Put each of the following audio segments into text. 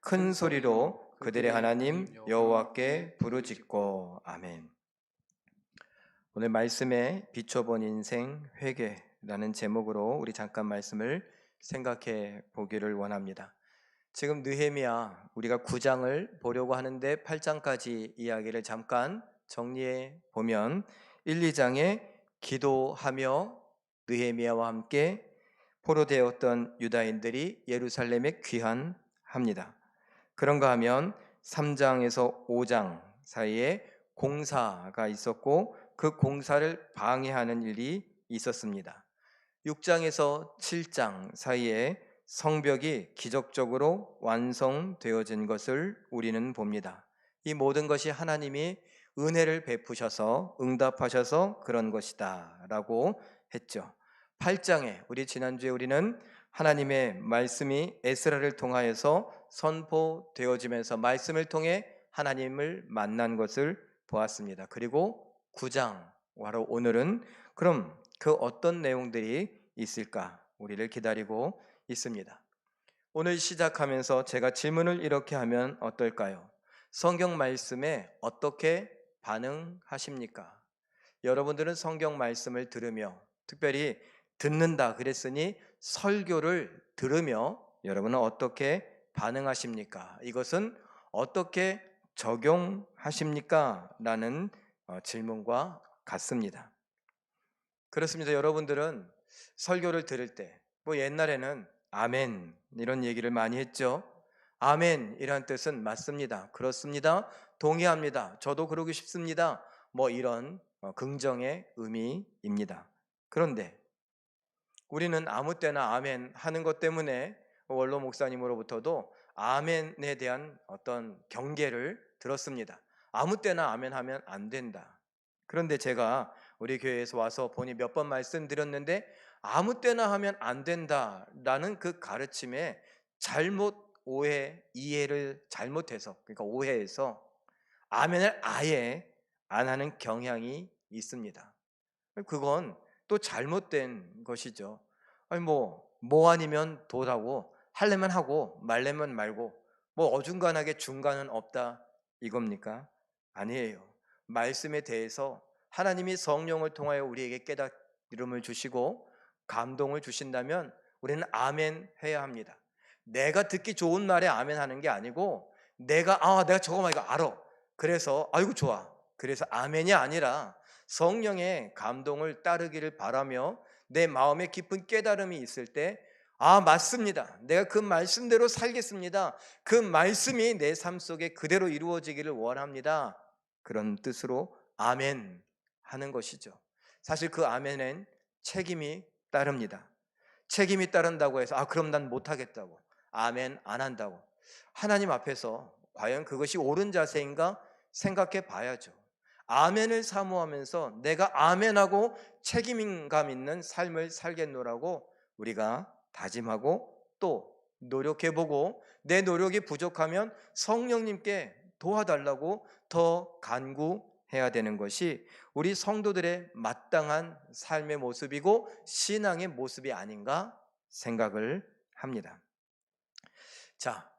큰 소리로 그들의 하나님 여호와께 부르짖고. 아멘. 오늘 말씀에 비춰본 인생 회개라는 제목으로 우리 잠깐 말씀을 생각해 보기를 원합니다. 지금 느헤미야, 우리가 9장을 보려고 하는데 8장까지 이야기를 잠깐 정리해 보면 1, 2장에 기도하며 느헤미야와 함께 포로되었던 유다인들이 예루살렘에 귀환합니다. 그런가 하면 3장에서 5장 사이에 공사가 있었고 그 공사를 방해하는 일이 있었습니다. 6장에서 7장 사이에 성벽이 기적적으로 완성되어진 것을 우리는 봅니다. 이 모든 것이 하나님이 은혜를 베푸셔서 응답하셔서 그런 것이다 라고 했죠. 8장에 지난주에 우리는 하나님의 말씀이 에스라를 통하여서 선포되어지면서 말씀을 통해 하나님을 만난 것을 보았습니다. 그리고 9장, 바로 오늘은 그럼 그 어떤 내용들이 있을까 우리를 기다리고 있습니다. 오늘 시작하면서 제가 질문을 이렇게 하면 어떨까요? 성경 말씀에 어떻게 반응하십니까? 여러분들은 성경 말씀을 들으며, 특별히 듣는다 그랬으니 설교를 들으며 여러분은 어떻게 반응하십니까? 이것은 어떻게 적용하십니까? 라는 질문과 같습니다. 그렇습니다. 여러분들은 설교를 들을 때 옛날에는 아멘 이런 얘기를 많이 했죠. 아멘이란 뜻은 맞습니다, 그렇습니다, 동의합니다, 저도 그러고 싶습니다, 이런 긍정의 의미입니다. 그런데 우리는 아무 때나 아멘 하는 것 때문에 원로 목사님으로부터도 아멘에 대한 어떤 경계를 들었습니다. 아무 때나 아멘 하면 안 된다. 그런데 제가 우리 교회에서 와서 보니 몇 번 말씀드렸는데 아무 때나 하면 안 된다라는 그 가르침에 이해를 잘못해서, 그러니까 오해해서 아멘을 아예 안 하는 경향이 있습니다. 그건 또 잘못된 것이죠. 아니 뭐 아니면 도라고 하려면 하고 말려면 말고 어중간하게 중간은 없다 이겁니까? 아니에요. 말씀에 대해서 하나님이 성령을 통하여 우리에게 깨달음을 주시고 감동을 주신다면 우리는 아멘 해야 합니다. 내가 듣기 좋은 말에 아멘 하는 게 아니고 내가 저거 이거 알아, 그래서 아이고 좋아, 그래서 아멘이 아니라 성령의 감동을 따르기를 바라며 내 마음에 깊은 깨달음이 있을 때 맞습니다, 내가 그 말씀대로 살겠습니다, 그 말씀이 내 삶 속에 그대로 이루어지기를 원합니다, 그런 뜻으로 아멘 하는 것이죠. 사실 그 아멘엔 책임이 따릅니다. 책임이 따른다고 해서 그럼 난 못하겠다고 아멘 안 한다고 하나님 앞에서 과연 그것이 옳은 자세인가 생각해 봐야죠. 아멘을 사모하면서 내가 아멘하고 책임감 있는 삶을 살겠노라고 우리가 다짐하고 또 노력해보고, 내 노력이 부족하면 성령님께 도와달라고 더 간구해야 되는 것이 우리 성도들의 마땅한 삶의 모습이고 신앙의 모습이 아닌가 생각을 합니다. 자,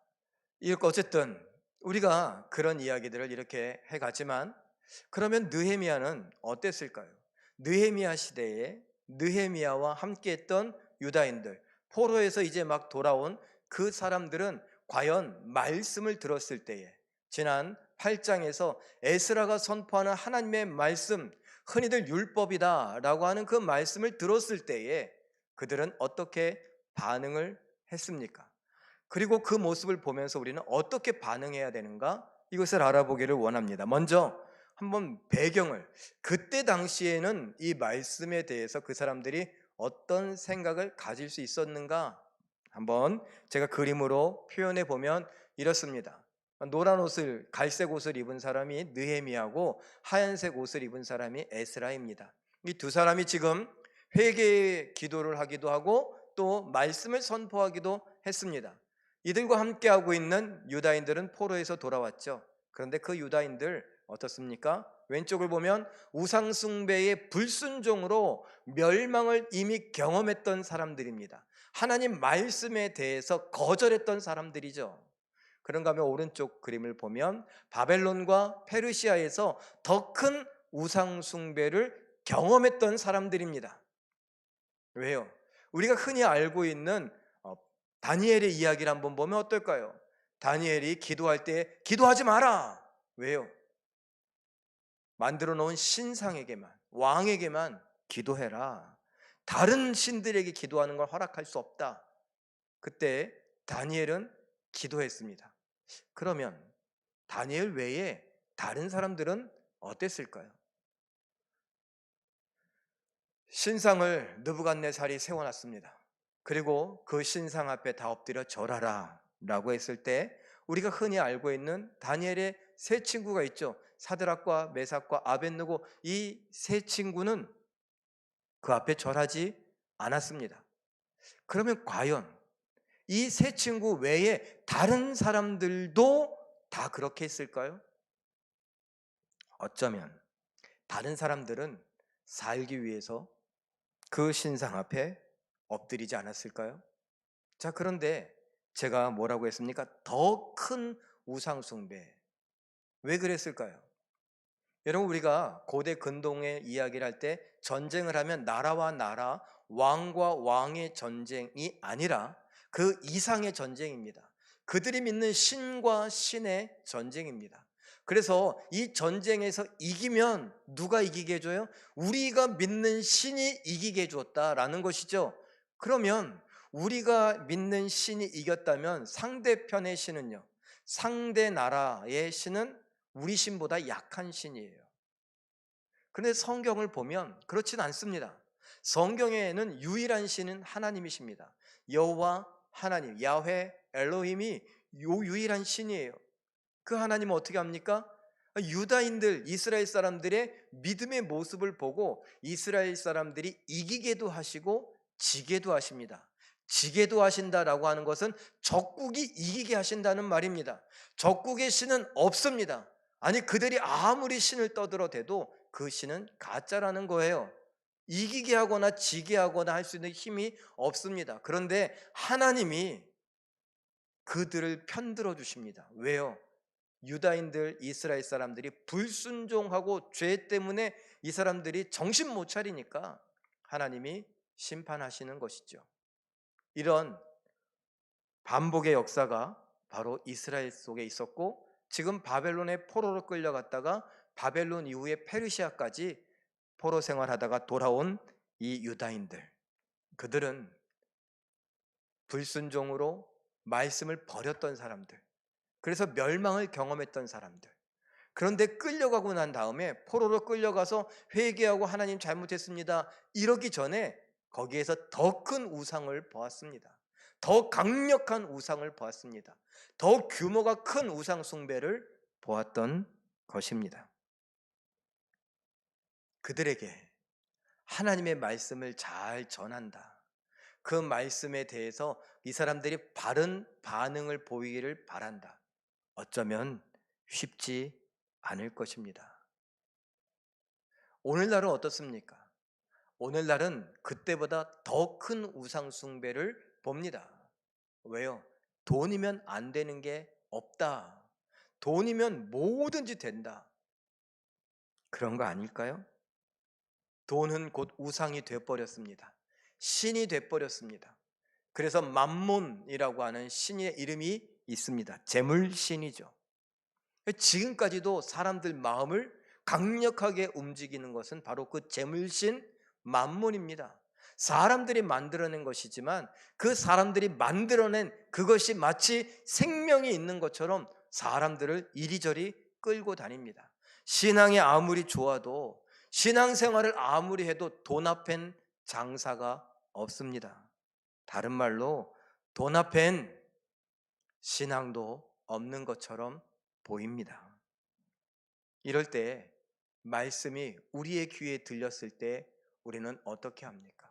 어쨌든 우리가 그런 이야기들을 이렇게 해갔지만 그러면 느헤미야는 어땠을까요? 느헤미야 시대에 느헤미야와 함께했던 유다인들, 포로에서 이제 막 돌아온 그 사람들은 과연 말씀을 들었을 때에, 지난 8장에서 에스라가 선포하는 하나님의 말씀, 흔히들 율법이다 라고 하는 그 말씀을 들었을 때에 그들은 어떻게 반응을 했습니까? 그리고 그 모습을 보면서 우리는 어떻게 반응해야 되는가, 이것을 알아보기를 원합니다. 먼저 한번 배경을, 그때 당시에는 이 말씀에 대해서 그 사람들이 어떤 생각을 가질 수 있었는가 한번 제가 그림으로 표현해 보면 이렇습니다. 노란 옷을, 갈색 옷을 입은 사람이 느헤미야고 하얀색 옷을 입은 사람이 에스라입니다. 이 두 사람이 지금 회개의 기도를 하기도 하고 또 말씀을 선포하기도 했습니다. 이들과 함께하고 있는 유다인들은 포로에서 돌아왔죠. 그런데 그 유다인들 어떻습니까? 왼쪽을 보면 우상숭배의 불순종으로 멸망을 이미 경험했던 사람들입니다. 하나님 말씀에 대해서 거절했던 사람들이죠. 그런가 하면 오른쪽 그림을 보면 바벨론과 페르시아에서 더 큰 우상 숭배를 경험했던 사람들입니다. 왜요? 우리가 흔히 알고 있는 다니엘의 이야기를 한번 보면 어떨까요? 다니엘이 기도할 때 기도하지 마라. 왜요? 만들어 놓은 신상에게만, 왕에게만 기도해라. 다른 신들에게 기도하는 걸 허락할 수 없다. 그때 다니엘은 기도했습니다. 그러면 다니엘 외에 다른 사람들은 어땠을까요? 신상을 느부갓네살이 세워놨습니다. 그리고 그 신상 앞에 다 엎드려 절하라 라고 했을 때 우리가 흔히 알고 있는 다니엘의 세 친구가 있죠. 사드락과 메삭과 아벳느고, 이 세 친구는 그 앞에 절하지 않았습니다. 그러면 과연 이 세 친구 외에 다른 사람들도 다 그렇게 했을까요? 어쩌면 다른 사람들은 살기 위해서 그 신상 앞에 엎드리지 않았을까요? 자, 그런데 제가 뭐라고 했습니까? 더 큰 우상숭배. 왜 그랬을까요? 여러분, 우리가 고대 근동의 이야기를 할 때 전쟁을 하면 나라와 나라, 왕과 왕의 전쟁이 아니라 그 이상의 전쟁입니다. 그들이 믿는 신과 신의 전쟁입니다. 그래서 이 전쟁에서 이기면 누가 이기게 해줘요? 우리가 믿는 신이 이기게 해줬다라는 것이죠. 그러면 우리가 믿는 신이 이겼다면 상대편의 신은요, 상대 나라의 신은 우리 신보다 약한 신이에요. 그런데 성경을 보면 그렇진 않습니다. 성경에는 유일한 신은 하나님이십니다. 여호와 하나님, 야훼 엘로힘이 유일한 신이에요. 그 하나님은 어떻게 합니까? 유다인들, 이스라엘 사람들의 믿음의 모습을 보고 이스라엘 사람들이 이기게도 하시고 지게도 하십니다. 지게도 하신다라고 하는 것은 적국이 이기게 하신다는 말입니다. 적국의 신은 없습니다. 아니, 그들이 아무리 신을 떠들어대도 그 신은 가짜라는 거예요. 이기게 하거나 지게 하거나 할 수 있는 힘이 없습니다. 그런데 하나님이 그들을 편들어 주십니다. 왜요? 유다인들, 이스라엘 사람들이 불순종하고 죄 때문에 이 사람들이 정신 못 차리니까 하나님이 심판하시는 것이죠. 이런 반복의 역사가 바로 이스라엘 속에 있었고, 지금 바벨론의 포로로 끌려갔다가 바벨론 이후에 페르시아까지 포로 생활하다가 돌아온 이 유다인들, 그들은 불순종으로 말씀을 버렸던 사람들, 그래서 멸망을 경험했던 사람들. 그런데 끌려가고 난 다음에 포로로 끌려가서 회개하고 하나님 잘못했습니다 이러기 전에 거기에서 더 큰 우상을 보았습니다. 더 강력한 우상을 보았습니다. 더 규모가 큰 우상 숭배를 보았던 것입니다. 그들에게 하나님의 말씀을 잘 전한다, 그 말씀에 대해서 이 사람들이 바른 반응을 보이기를 바란다, 어쩌면 쉽지 않을 것입니다. 오늘날은 어떻습니까? 오늘날은 그때보다 더 큰 우상 숭배를 봅니다. 왜요? 돈이면 안 되는 게 없다. 돈이면 뭐든지 된다. 그런 거 아닐까요? 돈은 곧 우상이 되어버렸습니다. 신이 되어버렸습니다. 그래서 맘몬이라고 하는 신의 이름이 있습니다. 재물신이죠. 지금까지도 사람들 마음을 강력하게 움직이는 것은 바로 그 재물신 맘몬입니다. 사람들이 만들어낸 것이지만 그 사람들이 만들어낸 그것이 마치 생명이 있는 것처럼 사람들을 이리저리 끌고 다닙니다. 신앙이 아무리 좋아도, 신앙생활을 아무리 해도 돈 앞엔 장사가 없습니다. 다른 말로 돈 앞엔 신앙도 없는 것처럼 보입니다. 이럴 때 말씀이 우리의 귀에 들렸을 때 우리는 어떻게 합니까?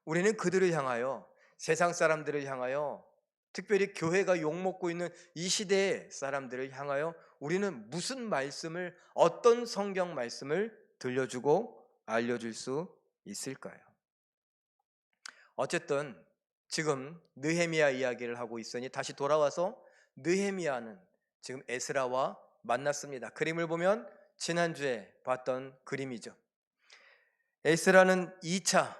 우리는 그들을 향하여, 세상 사람들을 향하여, 특별히 교회가 욕먹고 있는 이 시대의 사람들을 향하여 우리는 무슨 말씀을, 어떤 성경 말씀을 들려주고 알려줄 수 있을까요? 어쨌든 지금 느헤미야 이야기를 하고 있으니 다시 돌아와서 느헤미야는 지금 에스라와 만났습니다. 그림을 보면 지난주에 봤던 그림이죠. 에스라는 2차,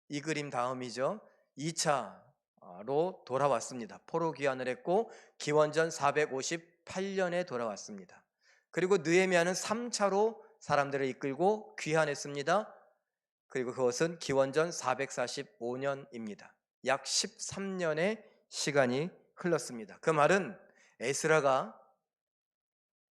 이 그림 다음이죠. 2차로 돌아왔습니다. 포로 귀환을 했고 기원전 458년에 돌아왔습니다. 그리고 느헤미야는 3차로 사람들을 이끌고 귀환했습니다. 그리고 그것은 기원전 445년입니다. 약 13년의 시간이 흘렀습니다. 그 말은 에스라가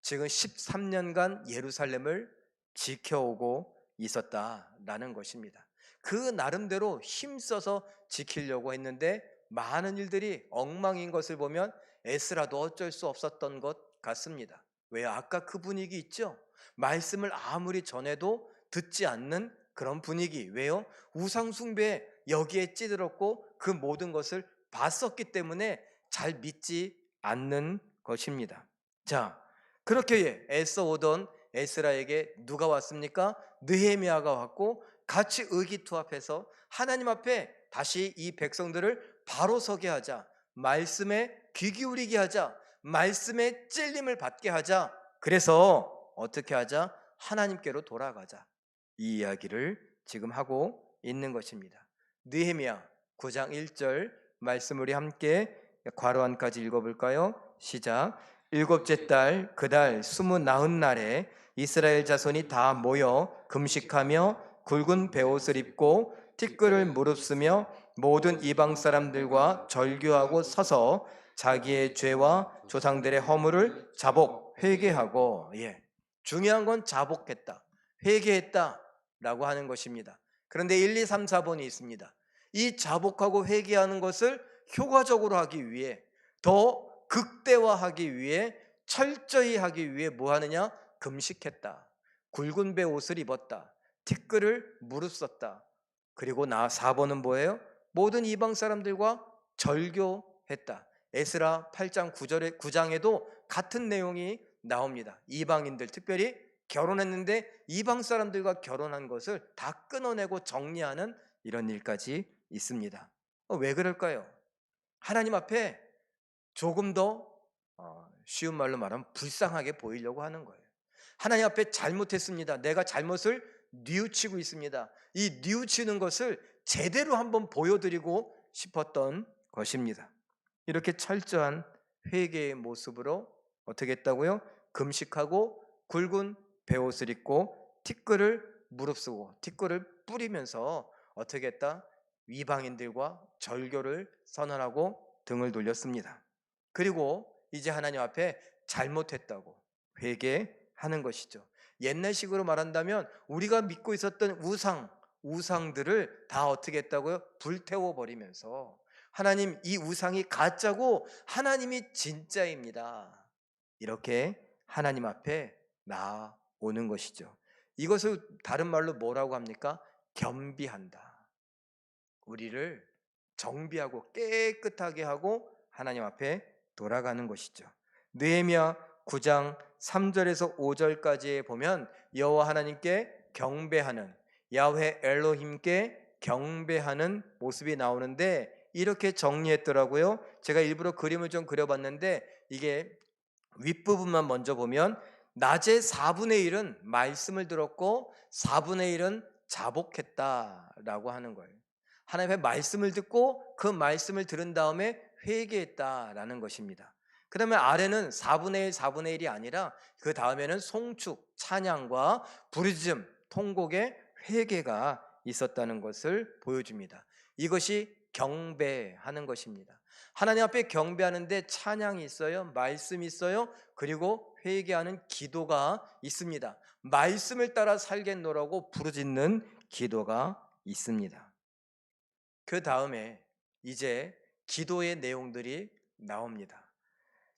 지금 13년간 예루살렘을 지켜오고 있었다라는 것입니다. 그 나름대로 힘써서 지키려고 했는데 많은 일들이 엉망인 것을 보면 에스라도 어쩔 수 없었던 것 같습니다. 왜요? 아까 그 분위기 있죠? 말씀을 아무리 전해도 듣지 않는 그런 분위기. 왜요? 우상숭배에 여기에 찌들었고 그 모든 것을 봤었기 때문에 잘 믿지 않는 것입니다. 자, 그렇게 애써 오던 에스라에게 누가 왔습니까? 느헤미야가 왔고 같이 의기투합해서 하나님 앞에 다시 이 백성들을 바로 서게 하자, 말씀에 귀 기울이게 하자, 말씀에 찔림을 받게 하자. 그래서 어떻게 하자? 하나님께로 돌아가자. 이 이야기를 지금 하고 있는 것입니다. 느헤미야 9장 1절 말씀 우리 함께 괄호 안까지 읽어볼까요? 시작. 일곱째 달 그달 29날에 이스라엘 자손이 다 모여 금식하며 굵은 베옷을 입고 티끌을 무릅쓰며 모든 이방 사람들과 절규하고 서서 자기의 죄와 조상들의 허물을 자복 회개하고, 중요한 건 자복했다, 회개했다 라고 하는 것입니다. 그런데 1, 2, 3, 4번이 있습니다. 이 자복하고 회개하는 것을 효과적으로 하기 위해, 더 극대화하기 위해, 철저히 하기 위해 뭐 하느냐? 금식했다, 굵은 배 옷을 입었다, 티끌을 무릅썼다. 그리고 4번은 뭐예요? 모든 이방 사람들과 절교했다. 에스라 8장 9장에도 같은 내용이 나옵니다. 이방인들, 특별히 결혼했는데 이방 사람들과 결혼한 것을 다 끊어내고 정리하는 이런 일까지 있습니다. 왜 그럴까요? 하나님 앞에 조금 더 쉬운 말로 말하면 불쌍하게 보이려고 하는 거예요. 하나님 앞에 잘못했습니다. 내가 잘못을 뉘우치고 있습니다. 이 뉘우치는 것을 제대로 한번 보여드리고 싶었던 것입니다. 이렇게 철저한 회개의 모습으로 어떻게 했다고요? 금식하고 굵은 베옷을 입고 티끌을 무릅쓰고 티끌을 뿌리면서 어떻게 했다? 이방인들과 절교를 선언하고 등을 돌렸습니다. 그리고 이제 하나님 앞에 잘못했다고 회개하는 것이죠. 옛날식으로 말한다면 우리가 믿고 있었던 우상들을 다 어떻게 했다고요? 불태워 버리면서, 하나님, 이 우상이 가짜고 하나님이 진짜입니다, 이렇게 하나님 앞에 나오는 것이죠. 이것을 다른 말로 뭐라고 합니까? 겸비한다. 우리를 정비하고 깨끗하게 하고 하나님 앞에 돌아가는 것이죠. 느헤미야 9장 3절에서 5절까지에 보면 여호와 하나님께 경배하는, 야훼 엘로힘께 경배하는 모습이 나오는데 이렇게 정리했더라고요. 제가 일부러 그림을 좀 그려봤는데 이게 윗부분만 먼저 보면 낮의 4분의 1은 말씀을 들었고 4분의 1은 자복했다라고 하는 거예요. 하나님의 말씀을 듣고 그 말씀을 들은 다음에 회개했다라는 것입니다. 그 다음에 아래는 4분의 1, 4분의 1이 아니라 그 다음에는 송축, 찬양과 부르짖음, 통곡의 회개가 있었다는 것을 보여줍니다. 이것이 경배하는 것입니다. 하나님 앞에 경배하는데 찬양이 있어요, 말씀이 있어요, 그리고 회개하는 기도가 있습니다. 말씀을 따라 살겠노라고 부르짖는 기도가 있습니다. 그 다음에 이제 기도의 내용들이 나옵니다.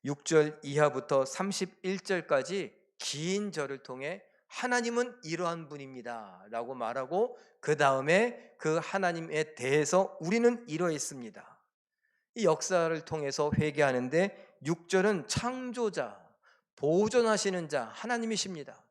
6절 이하부터 31절까지 긴 절을 통해 하나님은 이러한 분입니다 라고 말하고 그 다음에 그 하나님에 대해서 우리는 이러했습니다, 이 역사를 통해서 회개하는데 6절은 창조자, 보존하시는 자 하나님이십니다.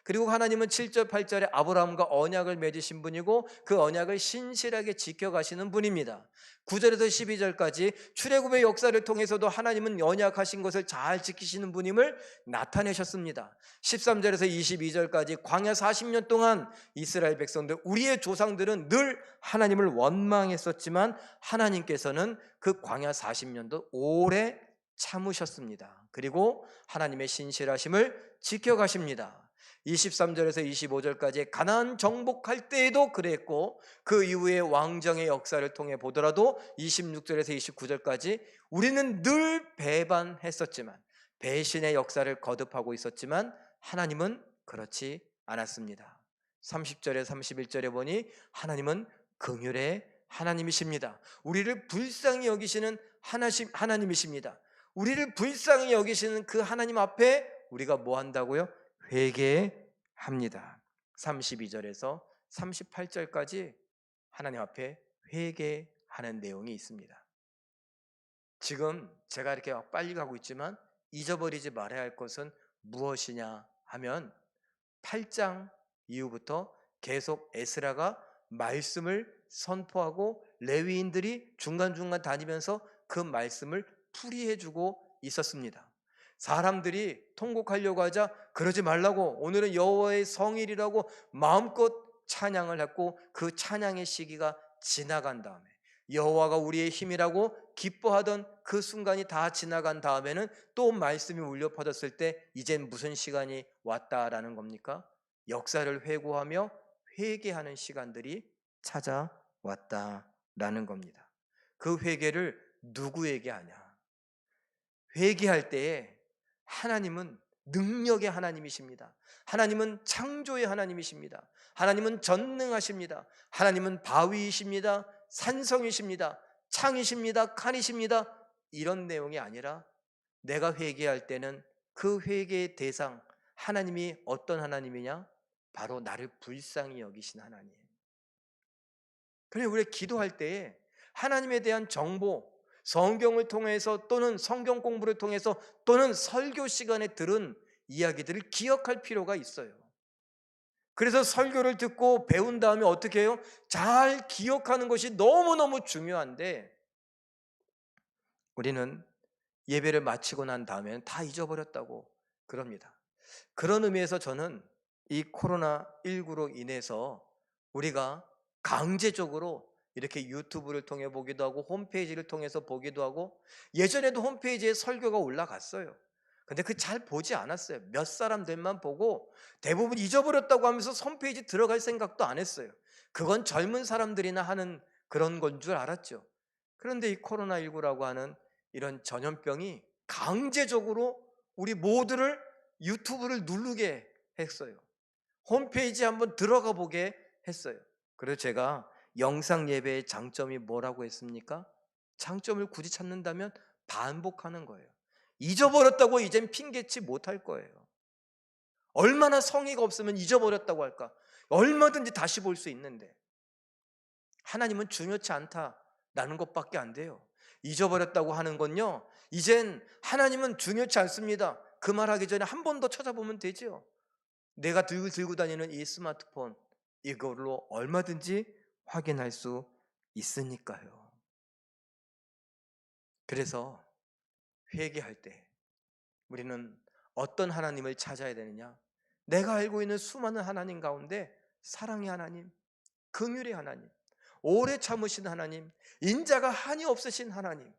그리고 하나님은 7절 8절에 아브라함과 언약을 맺으신 분이고 그 언약을 신실하게 지켜가시는 분입니다. 9절에서 12절까지 출애굽의 역사를 통해서도 하나님은 언약하신 것을 잘 지키시는 분임을 나타내셨습니다. 13절에서 22절까지 광야 40년 동안 이스라엘 백성들, 우리의 조상들은 늘 하나님을 원망했었지만 하나님께서는 그 광야 40년도 오래 참으셨습니다. 그리고 하나님의 신실하심을 지켜가십니다. 23절에서 25절까지 가나안 정복할 때에도 그랬고 그 이후에 왕정의 역사를 통해 보더라도 26절에서 29절까지 우리는 늘 배반했었지만, 배신의 역사를 거듭하고 있었지만 하나님은 그렇지 않았습니다. 30절에 31절에 보니 하나님은 긍휼의 하나님이십니다. 우리를 불쌍히 여기시는 하나님이십니다. 우리를 불쌍히 여기시는 그 하나님 앞에 우리가 뭐 한다고요? 회개합니다. 32절에서 38절까지 하나님 앞에 회개하는 내용이 있습니다. 지금 제가 이렇게 빨리 가고 있지만 잊어버리지 말아야 할 것은 무엇이냐 하면 8장 이후부터 계속 에스라가 말씀을 선포하고 레위인들이 중간중간 다니면서 그 말씀을 풀이해주고 있었습니다. 사람들이 통곡하려고 하자 그러지 말라고, 오늘은 여호와의 성일이라고 마음껏 찬양을 했고 그 찬양의 시기가 지나간 다음에 여호와가 우리의 힘이라고 기뻐하던 그 순간이 다 지나간 다음에는 또 말씀이 울려 퍼졌을 때 이젠 무슨 시간이 왔다라는 겁니까? 역사를 회고하며 회개하는 시간들이 찾아왔다라는 겁니다. 그 회개를 누구에게 하냐? 회개할 때에 하나님은 능력의 하나님이십니다. 하나님은 창조의 하나님이십니다. 하나님은 전능하십니다. 하나님은 바위이십니다. 산성이십니다. 창이십니다. 칸이십니다. 이런 내용이 아니라 내가 회개할 때는 그 회개의 대상, 하나님이 어떤 하나님이냐? 바로 나를 불쌍히 여기신 하나님. 그래, 우리가 기도할 때에 하나님에 대한 정보, 성경을 통해서 또는 성경 공부를 통해서 또는 설교 시간에 들은 이야기들을 기억할 필요가 있어요. 그래서 설교를 듣고 배운 다음에 어떻게 해요? 잘 기억하는 것이 너무너무 중요한데 우리는 예배를 마치고 난 다음에는 다 잊어버렸다고 그럽니다. 그런 의미에서 저는 이 코로나19로 인해서 우리가 강제적으로 이렇게 유튜브를 통해 보기도 하고 홈페이지를 통해서 보기도 하고, 예전에도 홈페이지에 설교가 올라갔어요. 근데 그 잘 보지 않았어요. 몇 사람들만 보고 대부분 잊어버렸다고 하면서 홈페이지 들어갈 생각도 안 했어요. 그건 젊은 사람들이나 하는 그런 건 줄 알았죠. 그런데 이 코로나19라고 하는 이런 전염병이 강제적으로 우리 모두를 유튜브를 누르게 했어요. 홈페이지에 한번 들어가 보게 했어요. 그래서 제가 영상 예배의 장점이 뭐라고 했습니까? 장점을 굳이 찾는다면 반복하는 거예요. 잊어버렸다고 이젠 핑계치 못할 거예요. 얼마나 성의가 없으면 잊어버렸다고 할까? 얼마든지 다시 볼 수 있는데 하나님은 중요치 않다라는 것밖에 안 돼요. 잊어버렸다고 하는 건요, 이젠 하나님은 중요치 않습니다. 그 말하기 전에 한 번 더 찾아보면 되죠. 내가 들고 다니는 이 스마트폰, 이걸로 얼마든지 확인할 수 있으니까요. 그래서 회개할 때 우리는 어떤 하나님을 찾아야 되느냐? 내가 알고 있는 수많은 하나님 가운데 사랑의 하나님, 긍휼의 하나님, 오래 참으신 하나님, 인자가 한이 없으신 하나님,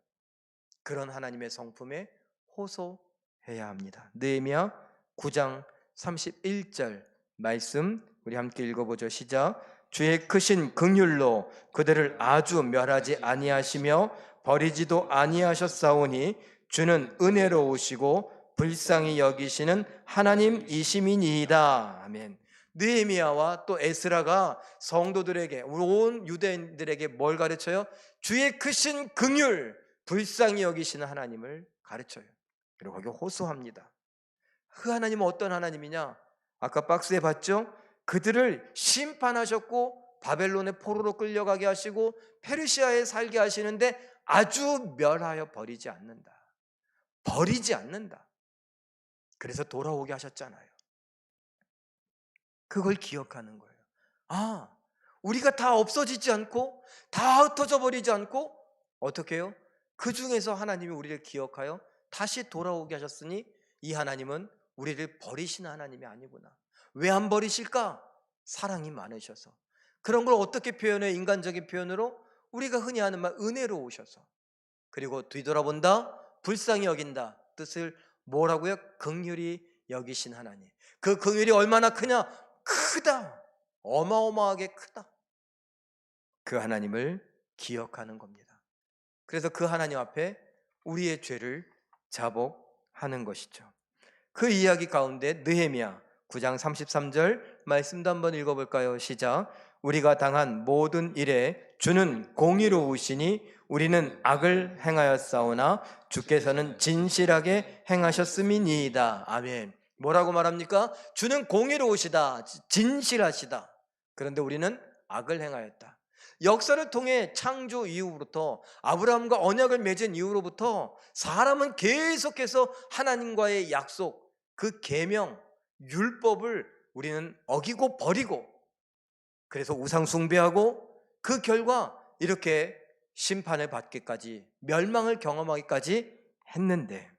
그런 하나님의 성품에 호소해야 합니다. 느헤미야 9장 31절 말씀 우리 함께 읽어보죠. 시작. 주의 크신 긍휼로 그들을 아주 멸하지 아니하시며 버리지도 아니하셨사오니 주는 은혜로우시고 불쌍히 여기시는 하나님이심이니이다. 아멘. 느헤미야와 또 에스라가 성도들에게, 온 유대인들에게 뭘 가르쳐요? 주의 크신 긍휼, 불쌍히 여기시는 하나님을 가르쳐요. 그리고 거기 호소합니다. 그 하나님은 어떤 하나님이냐? 아까 박스에 봤죠? 그들을 심판하셨고 바벨론의 포로로 끌려가게 하시고 페르시아에 살게 하시는데 아주 멸하여 버리지 않는다. 버리지 않는다. 그래서 돌아오게 하셨잖아요. 그걸 기억하는 거예요. 아, 우리가 다 없어지지 않고 다 흩어져 버리지 않고 어떻게 해요? 그 중에서 하나님이 우리를 기억하여 다시 돌아오게 하셨으니 이 하나님은 우리를 버리시는 하나님이 아니구나. 왜 안 버리실까? 사랑이 많으셔서. 그런 걸 어떻게 표현해? 인간적인 표현으로 우리가 흔히 하는 말 은혜로 오셔서. 그리고 뒤돌아본다, 불쌍히 여긴다 뜻을 뭐라고요? 긍휼히 여기신 하나님. 그 긍휼이 얼마나 크냐? 크다. 어마어마하게 크다. 그 하나님을 기억하는 겁니다. 그래서 그 하나님 앞에 우리의 죄를 자복하는 것이죠. 그 이야기 가운데 느헤미야 9장 33절 말씀도 한번 읽어볼까요? 시작. 우리가 당한 모든 일에 주는 공의로우시니 우리는 악을 행하였사오나 주께서는 진실하게 행하셨음이니이다. 아멘. 뭐라고 말합니까? 주는 공의로우시다, 진실하시다. 그런데 우리는 악을 행하였다. 역사를 통해 창조 이후부터 아브라함과 언약을 맺은 이후로부터 사람은 계속해서 하나님과의 약속, 그 계명, 율법을 우리는 어기고 버리고, 그래서 우상 숭배하고 그 결과 이렇게 심판을 받기까지, 멸망을 경험하기까지 했는데,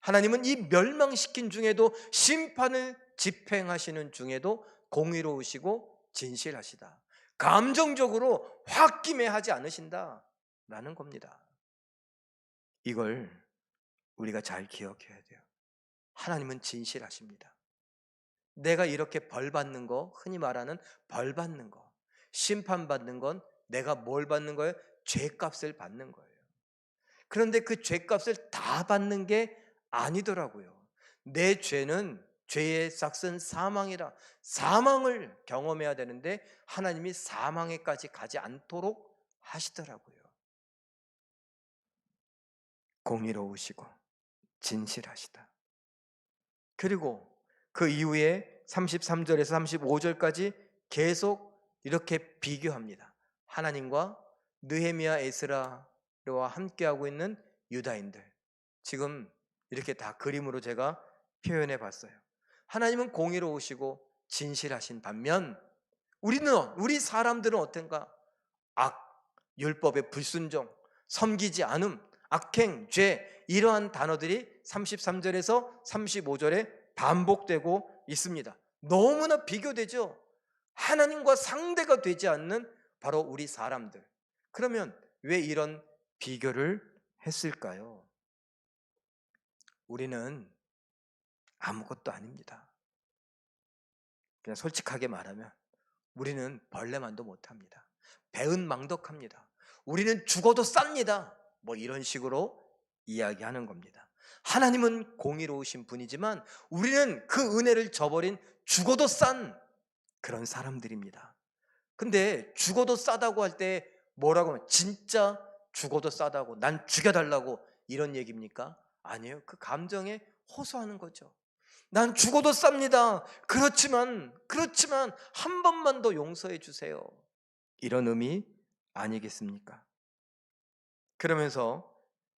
하나님은 이 멸망시킨 중에도, 심판을 집행하시는 중에도 공의로우시고 진실하시다. 감정적으로 홧김에 않으신다라는 겁니다. 이걸 우리가 잘 기억해야 돼요. 하나님은 진실하십니다. 내가 이렇게 벌 받는 거, 흔히 말하는 벌 받는 거, 심판받는 건 내가 뭘 받는 거예요? 죄값을 받는 거예요. 그런데 그 죄값을 다 받는 게 아니더라고요. 내 죄는 죄의 삭은 사망이라, 사망을 경험해야 되는데 하나님이 사망에까지 가지 않도록 하시더라고요. 공의로우시고 진실하시다. 그리고 그 이후에 33절에서 35절까지 계속 이렇게 비교합니다. 하나님과 느헤미야, 에스라와 함께하고 있는 유다인들. 지금 이렇게 다 그림으로 제가 표현해 봤어요. 하나님은 공의로우시고 진실하신 반면 우리 사람들은 어떤가? 악, 율법의 불순종, 섬기지 않음, 악행, 죄, 이러한 단어들이 33절에서 35절에 반복되고 있습니다. 너무나 비교되죠. 하나님과 상대가 되지 않는 바로 우리 사람들. 그러면 왜 이런 비교를 했을까요? 우리는 아무것도 아닙니다. 그냥 솔직하게 말하면 우리는 벌레만도 못합니다. 배은망덕합니다. 우리는 죽어도 쌉니다. 뭐 이런 식으로 이야기하는 겁니다. 하나님은 공의로우신 분이지만 우리는 그 은혜를 저버린 죽어도 싼 그런 사람들입니다. 근데 죽어도 싸다고 할 때 뭐라고 하면 진짜 죽어도 싸다고, 난 죽여달라고 이런 얘기입니까? 아니에요. 그 감정에 호소하는 거죠. 난 죽어도 쌉니다. 그렇지만 한 번만 더 용서해 주세요. 이런 의미 아니겠습니까? 그러면서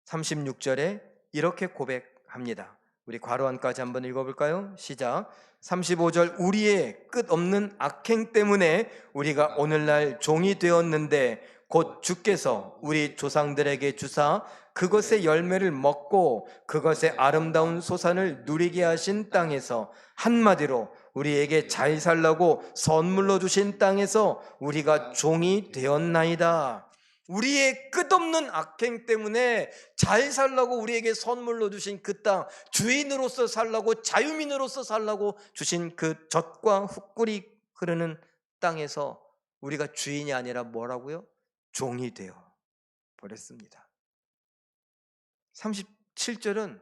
36절에 이렇게 고백합니다. 우리 괄호 안까지 한번 읽어볼까요? 시작. 35절 우리의 끝없는 악행 때문에 우리가 오늘날 종이 되었는데 곧 주께서 우리 조상들에게 주사 그것의 열매를 먹고 그것의 아름다운 소산을 누리게 하신 땅에서, 한마디로 우리에게 잘 살라고 선물로 주신 땅에서 우리가 종이 되었나이다. 우리의 끝없는 악행 때문에 잘 살라고 우리에게 선물로 주신 그 땅, 주인으로서 살라고, 자유민으로서 살라고 주신 그 젖과 흙꿀이 흐르는 땅에서 우리가 주인이 아니라 뭐라고요? 종이 되어 버렸습니다. 37절은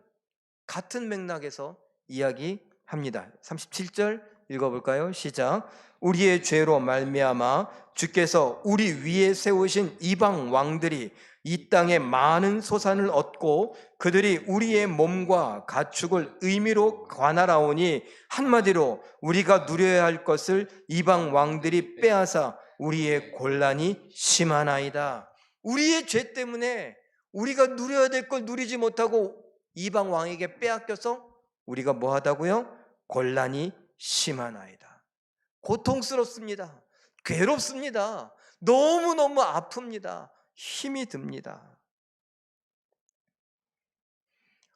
같은 맥락에서 이야기합니다. 37절 읽어볼까요? 시작. 우리의 죄로 말미암아 주께서 우리 위에 세우신 이방 왕들이 이 땅에 많은 소산을 얻고 그들이 우리의 몸과 가축을 의미로 관할하오니, 한마디로 우리가 누려야 할 것을 이방 왕들이 빼앗아 우리의 곤란이 심하나이다. 우리의 죄 때문에 우리가 누려야 될 걸 누리지 못하고 이방 왕에게 빼앗겨서 우리가 뭐 하다고요? 곤란이 심하나이다. 고통스럽습니다. 괴롭습니다. 너무너무 아픕니다. 힘이 듭니다.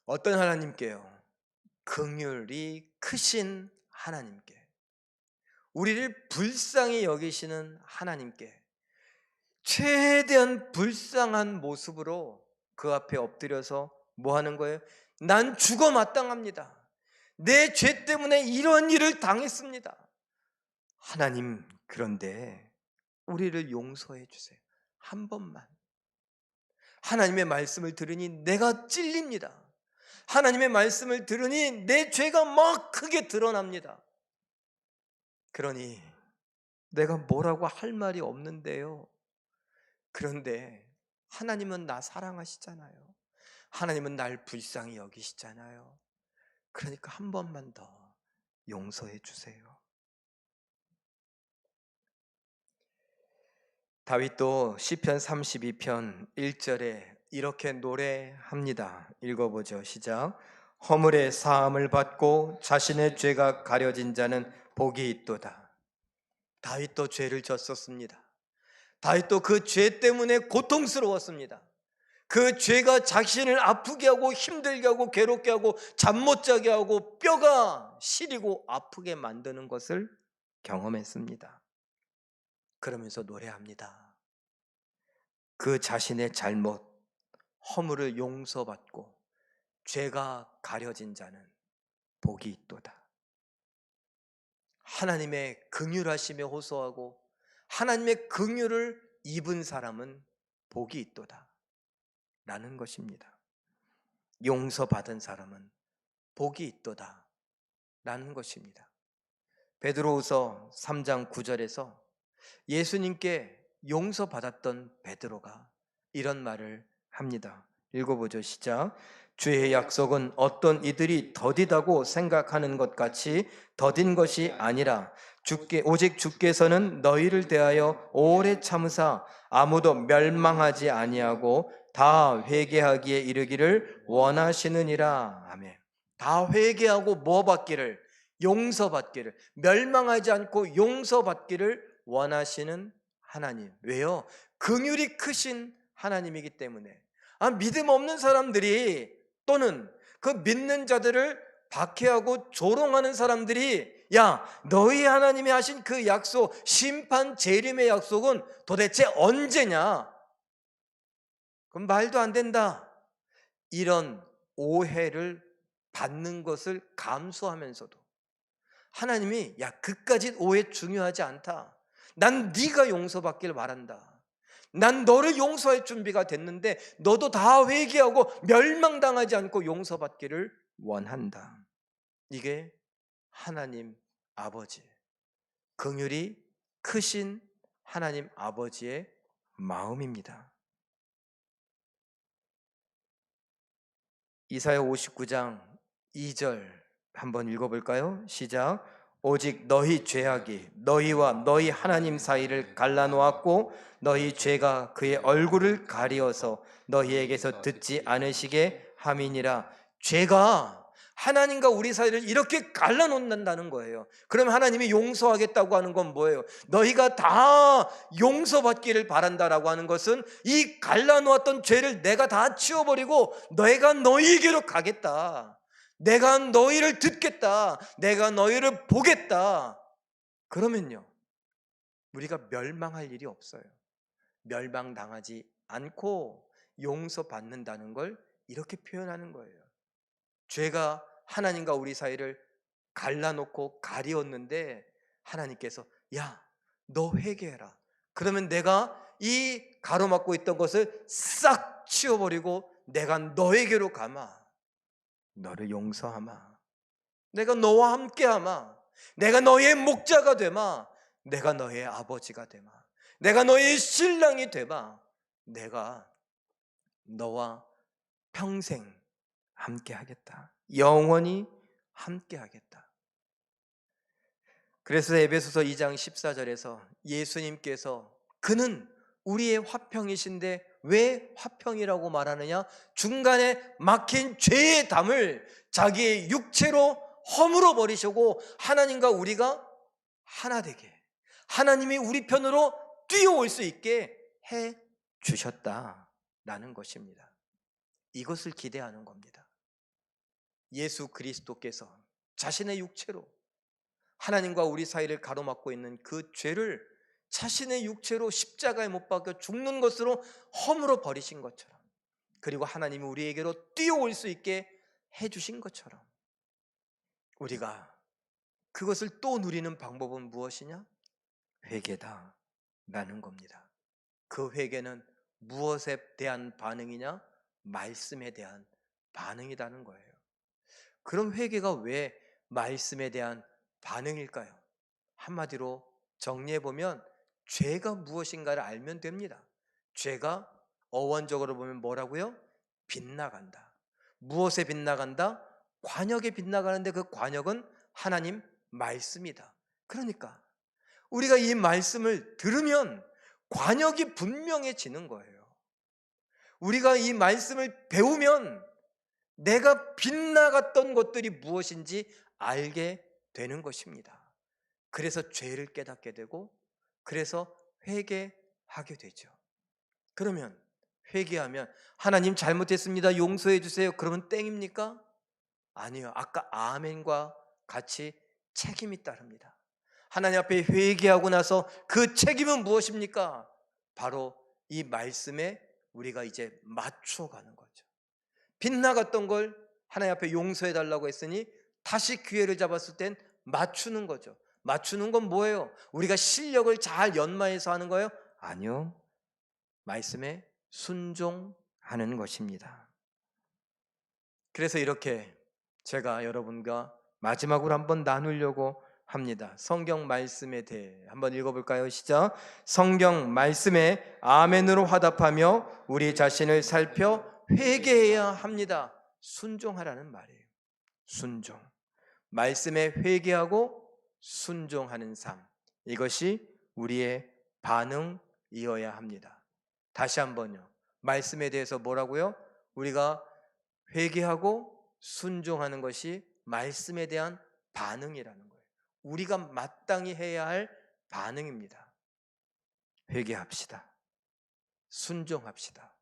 어떤 하나님께요? 긍휼이 크신 하나님께, 우리를 불쌍히 여기시는 하나님께 최대한 불쌍한 모습으로 그 앞에 엎드려서 뭐 하는 거예요? 난 죽어 마땅합니다. 내 죄 때문에 이런 일을 당했습니다. 하나님, 그런데 우리를 용서해 주세요. 한 번만. 하나님의 말씀을 들으니 내가 찔립니다. 하나님의 말씀을 들으니 내 죄가 막 크게 드러납니다. 그러니 내가 뭐라고 할 말이 없는데요. 그런데 하나님은 나 사랑하시잖아요. 하나님은 날 불쌍히 여기시잖아요. 그러니까 한 번만 더 용서해 주세요. 다윗도 시편 32편 1절에 이렇게 노래합니다. 읽어보죠. 시작. 허물의 사함을 받고 자신의 죄가 가려진 자는 복이 있도다. 다윗도 죄를 졌었습니다. 다윗도 그 죄 때문에 고통스러웠습니다. 그 죄가 자신을 아프게 하고 힘들게 하고 괴롭게 하고 잠 못 자게 하고 뼈가 시리고 아프게 만드는 것을 경험했습니다. 그러면서 노래합니다. 그 자신의 잘못, 허물을 용서받고 죄가 가려진 자는 복이 있도다. 하나님의 긍휼하심에 호소하고 하나님의 긍휼을 입은 사람은 복이 있도다 라는 것입니다. 용서받은 사람은 복이 있도다 라는 것입니다. 베드로후서 3장 9절에서 예수님께 용서받았던 베드로가 이런 말을 합니다. 읽어보죠. 시작. 주의 약속은 어떤 이들이 더디다고 생각하는 것 같이 더딘 것이 아니라 오직 주께서는 너희를 대하여 오래 참으사 아무도 멸망하지 아니하고 다 회개하기에 이르기를 원하시느니라. 아멘. 다 회개하고 뭐 받기를? 용서받기를, 멸망하지 않고 용서받기를 원하시는 하나님. 왜요? 긍휼이 크신 하나님이기 때문에. 믿음 없는 사람들이 또는 그 믿는 자들을 박해하고 조롱하는 사람들이 야, 너희 하나님이 하신 그 약속, 심판 재림의 약속은 도대체 언제냐? 그럼 말도 안 된다. 이런 오해를 받는 것을 감수하면서도 하나님이 야, 그까짓 오해 중요하지 않다. 난 네가 용서받길 바란다. 난 너를 용서할 준비가 됐는데 너도 다 회개하고 멸망당하지 않고 용서받기를 원한다. 이게 하나님 아버지, 긍휼이 크신 하나님 아버지의 마음입니다. 이사야 59장 2절 한번 읽어볼까요? 시작. 오직 너희 죄악이 너희와 너희 하나님 사이를 갈라놓았고 너희 죄가 그의 얼굴을 가리어서 너희에게서 듣지 않으시게 함이니라. 죄가 하나님과 우리 사이를 이렇게 갈라놓는다는 거예요. 그러면 하나님이 용서하겠다고 하는 건 뭐예요? 너희가 다 용서받기를 바란다라고 하는 것은 이 갈라놓았던 죄를 내가 다 치워버리고 내가 너희에게로 가겠다. 내가 너희를 듣겠다. 내가 너희를 보겠다. 그러면요, 우리가 멸망할 일이 없어요. 멸망당하지 않고 용서받는다는 걸 이렇게 표현하는 거예요. 죄가 하나님과 우리 사이를 갈라놓고 가리웠는데 하나님께서 야, 너 회개해라. 그러면 내가 이 가로막고 있던 것을 싹 치워버리고 내가 너에게로 가마. 너를 용서하마. 내가 너와 함께하마. 내가 너의 목자가 되마. 내가 너의 아버지가 되마. 내가 너의 신랑이 되마. 내가 너와 평생 함께하겠다. 영원히 함께하겠다. 그래서 에베소서 2장 14절에서 예수님께서 그는 우리의 화평이신데 왜 화평이라고 말하느냐? 중간에 막힌 죄의 담을 자기의 육체로 허물어 버리시고 하나님과 우리가 하나 되게, 하나님이 우리 편으로 뛰어올 수 있게 해 주셨다라는 것입니다. 이것을 기대하는 겁니다. 예수 그리스도께서 자신의 육체로 하나님과 우리 사이를 가로막고 있는 그 죄를 자신의 육체로 십자가에 못 박혀 죽는 것으로 허물어 버리신 것처럼, 그리고 하나님이 우리에게로 뛰어올 수 있게 해주신 것처럼, 우리가 그것을 또 누리는 방법은 무엇이냐? 회개다 라는 겁니다. 그 회개는 무엇에 대한 반응이냐? 말씀에 대한 반응이라는 거예요. 그럼 회개가 왜 말씀에 대한 반응일까요? 한마디로 정리해보면 죄가 무엇인가를 알면 됩니다. 죄가 어원적으로 보면 뭐라고요? 빗나간다. 무엇에 빗나간다? 관역에 빗나가는데 그 관역은 하나님 말씀이다. 그러니까 우리가 이 말씀을 들으면 관역이 분명해지는 거예요. 우리가 이 말씀을 배우면 내가 빗나갔던 것들이 무엇인지 알게 되는 것입니다. 그래서 죄를 깨닫게 되고, 그래서 회개하게 되죠. 그러면 회개하면 하나님 잘못했습니다, 용서해 주세요, 그러면 땡입니까? 아니요. 아까 아멘과 같이 책임이 따릅니다. 하나님 앞에 회개하고 나서 그 책임은 무엇입니까? 바로 이 말씀에 우리가 이제 맞춰가는 거죠. 빗나갔던 걸 하나님 앞에 용서해 달라고 했으니 다시 기회를 잡았을 땐 맞추는 거죠. 맞추는 건 뭐예요? 우리가 실력을 잘 연마해서 하는 거예요? 아니요. 말씀에 순종하는 것입니다. 그래서 이렇게 제가 여러분과 마지막으로 한번 나누려고 합니다. 성경 말씀에 대해 한번 읽어볼까요? 시작. 성경 말씀에 아멘으로 화답하며 우리 자신을 살펴 회개해야 합니다. 순종하라는 말이에요. 순종. 말씀에 회개하고 순종하는 삶, 이것이 우리의 반응이어야 합니다. 다시 한번요. 말씀에 대해서 뭐라고요? 우리가 회개하고 순종하는 것이 말씀에 대한 반응이라는 거예요. 우리가 마땅히 해야 할 반응입니다. 회개합시다. 순종합시다.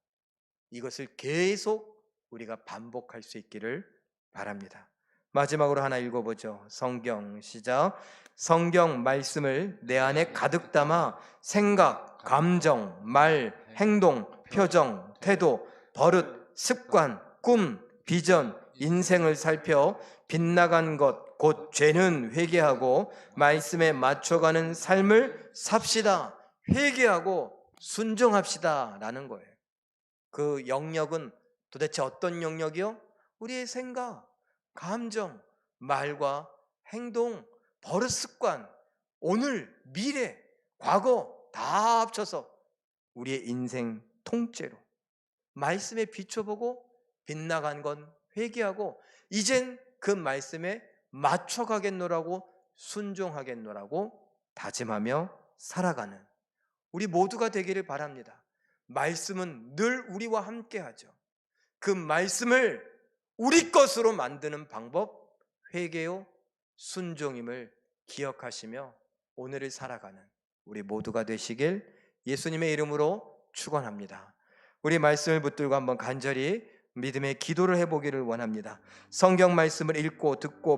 이것을 계속 우리가 반복할 수 있기를 바랍니다. 마지막으로 하나 읽어보죠. 성경 시작. 성경 말씀을 내 안에 가득 담아 생각, 감정, 말, 행동, 표정, 태도, 버릇, 습관, 꿈, 비전, 인생을 살펴 빗나간 것, 곧 죄는 회개하고 말씀에 맞춰가는 삶을 삽시다. 회개하고 순종합시다 라는 거예요. 그 영역은 도대체 어떤 영역이요? 우리의 생각, 감정, 말과 행동, 버릇, 습관, 오늘, 미래, 과거 다 합쳐서 우리의 인생 통째로 말씀에 비춰보고 빗나간 건 회개하고 이젠 그 말씀에 맞춰가겠노라고, 순종하겠노라고 다짐하며 살아가는 우리 모두가 되기를 바랍니다. 말씀은 늘 우리와 함께하죠. 그 말씀을 우리 것으로 만드는 방법, 회개요 순종임을 기억하시며 오늘을 살아가는 우리 모두가 되시길 예수님의 이름으로 축원합니다. 우리 말씀을 붙들고 한번 간절히 믿음의 기도를 해보기를 원합니다. 성경 말씀을 읽고 듣고